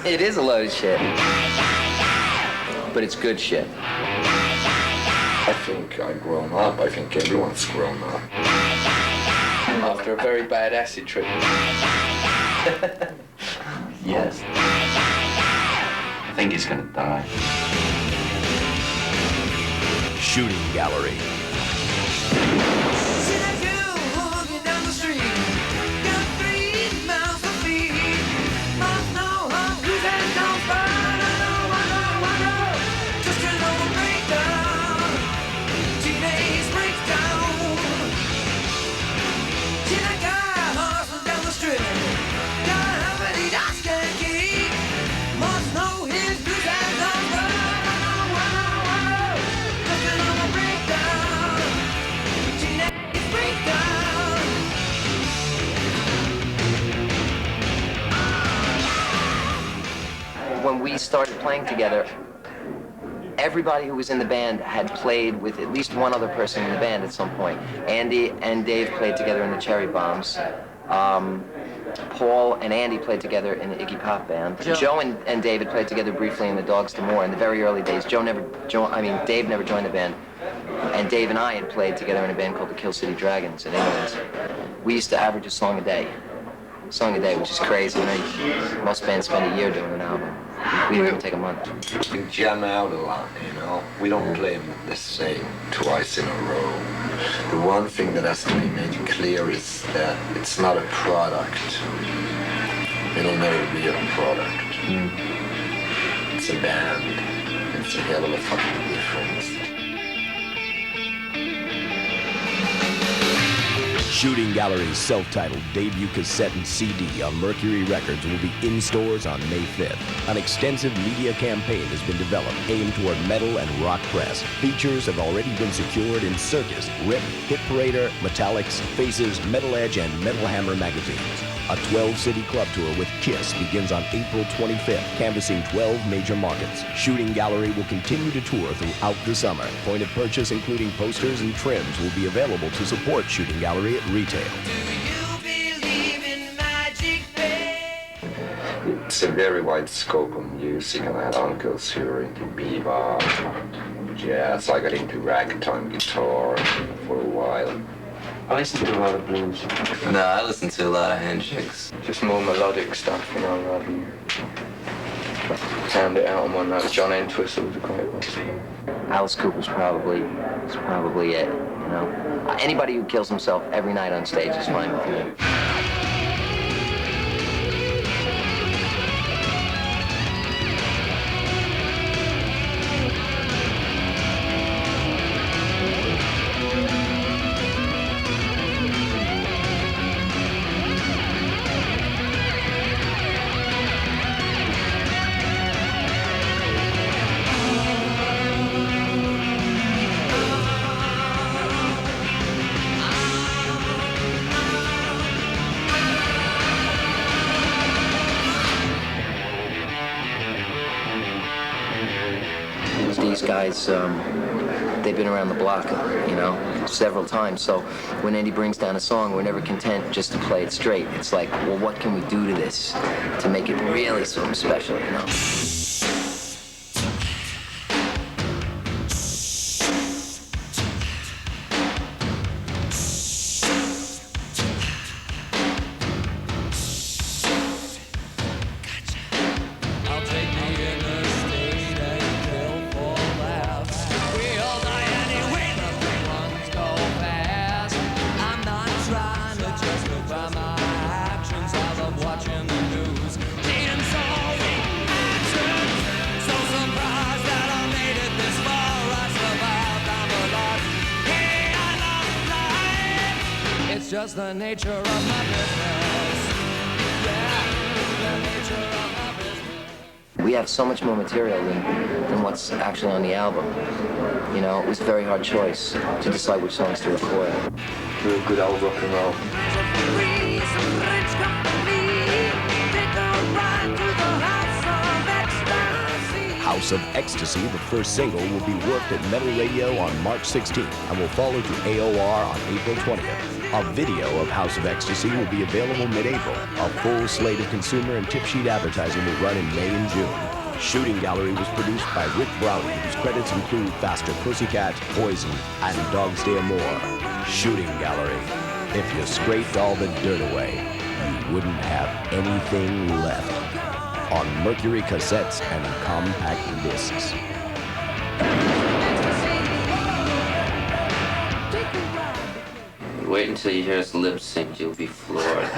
It is a load of shit. But it's good shit. I think I've grown up. I think everyone's grown up. After a very bad acid trip. Yes. I think he's gonna die. Shooting Gallery. When we started playing together, everybody who was in the band had played with at least one other person in the band at some point. Andy and Dave played together in the Cherry Bombs. Paul and Andy played together in the Iggy Pop band. Joe and David played together briefly in the Dogs d'Amour in the very early days. Dave never joined the band. And Dave and I had played together in a band called the Kill City Dragons in England. We used to average a song a day, which is crazy. Most bands spend a year doing an album. We didn't take a month. We jam out a lot, you know. We don't play the same twice in a row. The one thing that has to be made clear is that it's not a product. It'll never be a product. It's a band. It's a hell of a fucking difference. Shooting Gallery's self-titled debut cassette and CD on Mercury Records will be in stores on May 5th. An extensive media campaign has been developed aimed toward metal and rock press. Features have already been secured in Circus, Rip, Hit Parader, Metallics, Faces, Metal Edge, and Metal Hammer magazines. A 12-city club tour with KISS begins on April 25th, canvassing 12 major markets. Shooting Gallery will continue to tour throughout the summer. Point of purchase, including posters and trims, will be available to support Shooting Gallery at retail. It's a very wide scope of music, and I had uncles who were into bebop, jazz. I got into ragtime guitar for a while. I listen to a lot of blues. No, I listen to a lot of handshakes. Just more melodic stuff, you know, rather than sound it out on one note. John Entwistle was a great one. Alice Cooper's probably it, you know. Anybody who kills himself every night on stage is fine with me. These guys, they've been around the block, you know, several times. So when Andy brings down a song, we're never content just to play it straight. It's like, well, what can we do to this to make it really something special, you know? Just the nature of my business. Yeah, the nature of my business. We have so much more material than what's actually on the album. You know, it was a very hard choice to decide which songs to record. We're good old rock and roll. House of Ecstasy, the first single, will be worked at Metal Radio on March 16th and will follow to AOR on April 20th. A video of House of Ecstasy will be available mid-April. A full slate of consumer and tip sheet advertising will run in May and June. Shooting Gallery was produced by Rick Browdy, whose credits include Faster Pussycat, Poison, and Dogs Day More. Shooting Gallery. If you scraped all the dirt away, you wouldn't have anything left. On Mercury cassettes and compact discs. Wait until you hear us lip sync, you'll be floored.